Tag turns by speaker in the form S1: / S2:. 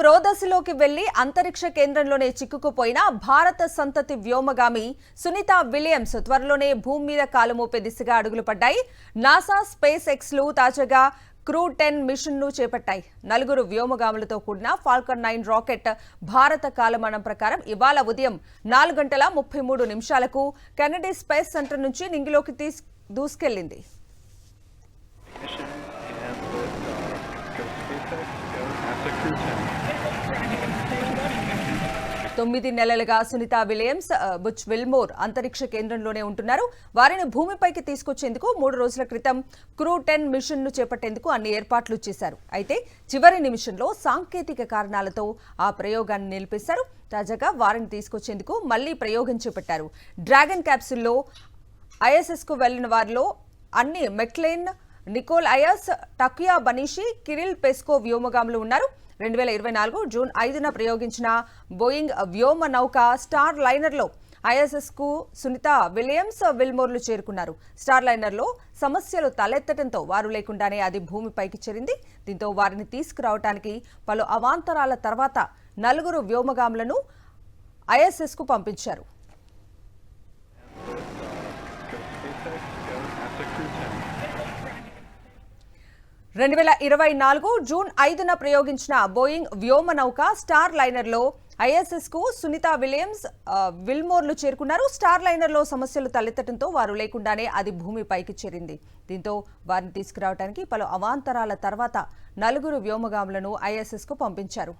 S1: రోదసిలోకి వెళ్లి అంతరిక్ష కేంద్రంలోనే చిక్కుకుపోయిన భారత సంతతి వ్యోమగామి సునీత విలియమ్స్ త్వరలోనే భూమి మీద కాలు మోపే దిశగా అడుగులు పడ్డాయి. నాసా స్పేస్ ఎక్స్లు తాజాగా క్రూ 10 మిషన్ను చేపట్టాయి. 4 వ్యోమగాములతో కూడిన ఫాల్కన్ 9 రాకెట్ భారత కాలమానం ప్రకారం ఇవాళ ఉదయం 4:33 కెనడీ స్పేస్ సెంటర్ నుంచి నింగిలోకి దూసుకెళ్లింది. 9 నెలలుగా సునీత విలియమ్స్ బుచ్ విల్మోర్ అంతరిక్ష కేంద్రంలోనే ఉంటున్నారు. వారిని భూమిపైకి తీసుకొచ్చేందుకు 3 రోజుల క్రితం క్రూ 10 మిషన్ను చేపట్టేందుకు అన్ని ఏర్పాట్లు చేశారు. అయితే చివరి నిమిషంలో సాంకేతిక కారణాలతో ఆ ప్రయోగాన్ని నిలిపేశారు. తాజాగా వారిని తీసుకొచ్చేందుకు మళ్లీ ప్రయోగం చేపట్టారు. డ్రాగన్ క్యాప్సూల్లో ఐఎస్ఎస్కు వెళ్లిన వారిలో అన్ని McClain, Nicole Ayers, Takuya Onishi, Kirill Peskov వ్యోమగాములు ఉన్నారు. 2024 జూన్ 5న ప్రయోగించిన బోయింగ్ వ్యోమ నౌక స్టార్ లైనర్లో ఐఎస్ఎస్కు సునీత విలియమ్స్, విల్మోర్లు చేరుకున్నారు. స్టార్ లైనర్లో సమస్యలు తలెత్తడంతో వారు లేకుండానే అది భూమిపైకి చేరింది. దీంతో వారిని తీసుకురావడానికి పలు అవాంతరాల తర్వాత 4 వ్యోమగాములను ఐఎస్ఎస్కు పంపించారు. 2024 జూన్ 5న ప్రయోగించిన బోయింగ్ వ్యోమ నౌక స్టార్ లైనర్లో ఐఎస్ఎస్కు సునీత విలియమ్స్, విల్మోర్లు చేరుకున్నారు. స్టార్ లైనర్లో సమస్యలు తలెత్తడంతో వారు లేకుండానే అది భూమిపైకి చేరింది. దీంతో వారిని తీసుకురావడానికి పలు అవాంతరాల తర్వాత 4 వ్యోమగాములను ఐఎస్ఎస్కు పంపించారు.